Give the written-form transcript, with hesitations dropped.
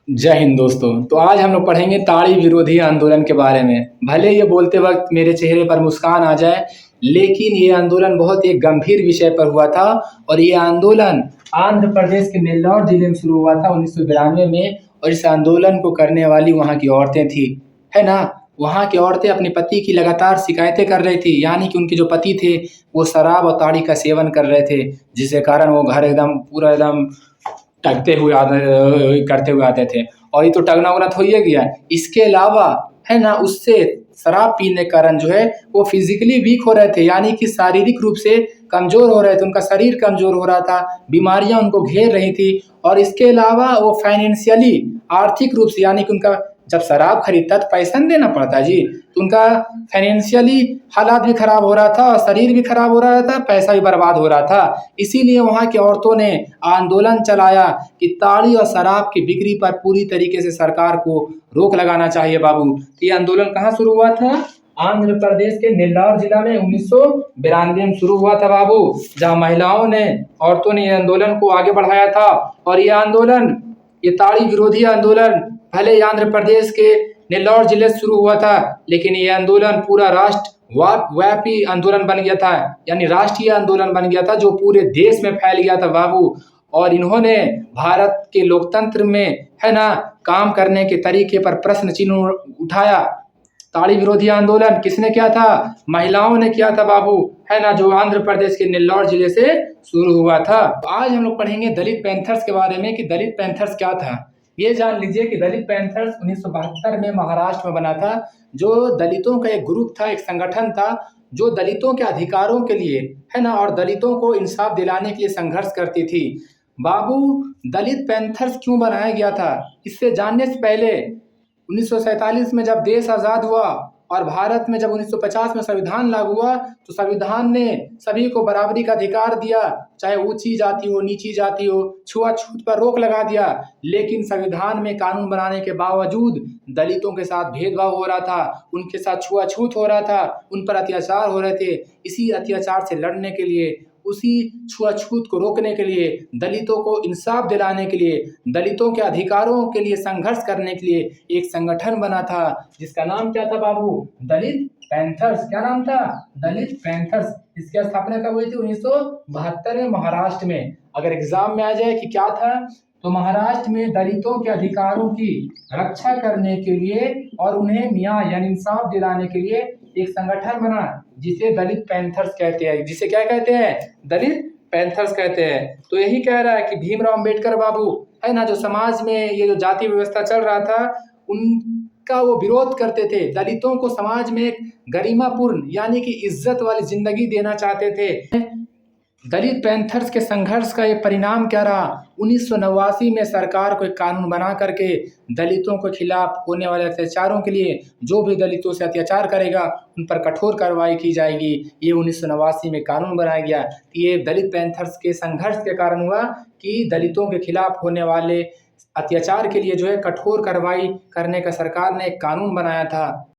जय हिंद दोस्तों। तो आज हम लोग पढ़ेंगे ताड़ी विरोधी आंदोलन के बारे में। भले ये बोलते वक्त मेरे चेहरे पर मुस्कान आ जाए, लेकिन ये आंदोलन बहुत एक गंभीर विषय पर हुआ था। और ये आंदोलन आंध्र प्रदेश के नेल्लौर जिले में शुरू हुआ था 1992 में। और इस आंदोलन को करने वाली वहाँ की औरतें थी, है ना। वहाँ की औरतें अपने पति की लगातार शिकायतें कर रही थी, यानी कि उनके जो पति थे वो शराब और ताड़ी का सेवन कर रहे थे, जिसके कारण वो घर एकदम पूरा एकदम टगते हुए करते हुए आते थे। और ये तो टगना उगना तो ही गया, इसके अलावा है ना, उससे शराब पीने के कारण जो है वो फिजिकली वीक हो रहे थे, यानी कि शारीरिक रूप से कमजोर हो रहे थे। उनका शरीर कमजोर हो रहा था, बीमारियां उनको घेर रही थी। और इसके अलावा वो फाइनेंशियली, आर्थिक रूप से, यानी कि उनका जब शराब खरीदता तो पैसा नहीं देना पड़ता जी, तो उनका फाइनेंशियली हालात भी खराब हो रहा था और शरीर भी खराब हो रहा था, पैसा भी बर्बाद हो रहा था। इसीलिए वहाँ की औरतों ने आंदोलन चलाया कि ताड़ी और शराब की बिक्री पर पूरी तरीके से सरकार को रोक लगाना चाहिए बाबू। तो ये आंदोलन कहाँ शुरू हुआ था? आंध्र प्रदेश के नेल्लौर जिला में 1992 में शुरू हुआ था बाबू, जहाँ महिलाओं ने, औरतों ने ये आंदोलन को आगे बढ़ाया था। और ये आंदोलन, ये ताड़ी विरोधी आंदोलन भले ही आंध्र प्रदेश के नेल्लौर जिले से शुरू हुआ था, लेकिन ये आंदोलन पूरा राष्ट्र व्यापी आंदोलन बन गया था, यानी राष्ट्रीय आंदोलन बन गया था, जो पूरे देश में फैल गया था बाबू। और इन्होंने भारत के लोकतंत्र में, है ना, काम करने के तरीके पर प्रश्न चिन्ह उठाया। ताड़ी विरोधी आंदोलन किसने किया था? महिलाओं ने किया था बाबू, है ना, जो आंध्र प्रदेश के नेल्लौर जिले से शुरू हुआ था। आज हम लोग पढ़ेंगे दलित पैंथर्स के बारे में कि दलित पैंथर्स क्या था। ये जान लीजिए कि दलित पैंथर्स 1972 में महाराष्ट्र में बना था, जो दलितों का एक ग्रुप था, एक संगठन था, जो दलितों के अधिकारों के लिए, है ना, और दलितों को इंसाफ दिलाने के लिए संघर्ष करती थी बाबू। दलित पैंथर्स क्यों बनाया गया था, इससे जानने से पहले 1947 में जब देश आज़ाद हुआ और भारत में जब 1950 में संविधान लागू हुआ, तो संविधान ने सभी को बराबरी का अधिकार दिया, चाहे ऊंची जाति हो, नीची जाति हो, छुआछूत पर रोक लगा दिया। लेकिन संविधान में कानून बनाने के बावजूद दलितों के साथ भेदभाव हो रहा था, उनके साथ छुआछूत हो रहा था, उन पर अत्याचार हो रहे थे। इसी अत्याचार से लड़ने के लिए, उसी छुआछूत को रोकने के लिए, दलितों को इंसाफ दिलाने के लिए, दलितों के अधिकारों के लिए संघर्ष करने के लिए एक संगठन बना था, जिसका नाम क्या था बाबू? दलित पैंथर्स। क्या नाम था? दलित पैंथर्स। इसकी स्थापना कब हुई थी? 1972 में महाराष्ट्र में। अगर एग्जाम में आ जाए कि क्या था, तो महाराष्ट्र में दलितों के अधिकारों की रक्षा करने के लिए और उन्हें न्याय यानी इंसाफ दिलाने के लिए एक संगठन बना, जिसे दलित पैंथर्स कहते हैं। जिसे क्या कहते हैं? दलित पैंथर्स कहते हैं। तो यही कह रहा है कि भीमराव अंबेडकर बाबू, है ना, जो समाज में ये जो जाति व्यवस्था चल रहा था, उनका वो विरोध करते थे। दलितों को समाज में एक गरिमापूर्ण, यानी कि इज्जत वाली जिंदगी देना चाहते थे। दलित पैंथर्स के संघर्ष का ये परिणाम क्या रहा? 1989 में सरकार को एक कानून बना करके दलितों के खिलाफ होने वाले अत्याचारों के लिए, जो भी दलितों से अत्याचार करेगा उन पर कठोर कार्रवाई की जाएगी। ये 1989 में कानून बनाया गया। ये दलित पैंथर्स के संघर्ष के कारण हुआ कि दलितों के खिलाफ होने वाले अत्याचार के लिए जो है कठोर कार्रवाई करने का सरकार ने एक कानून बनाया था।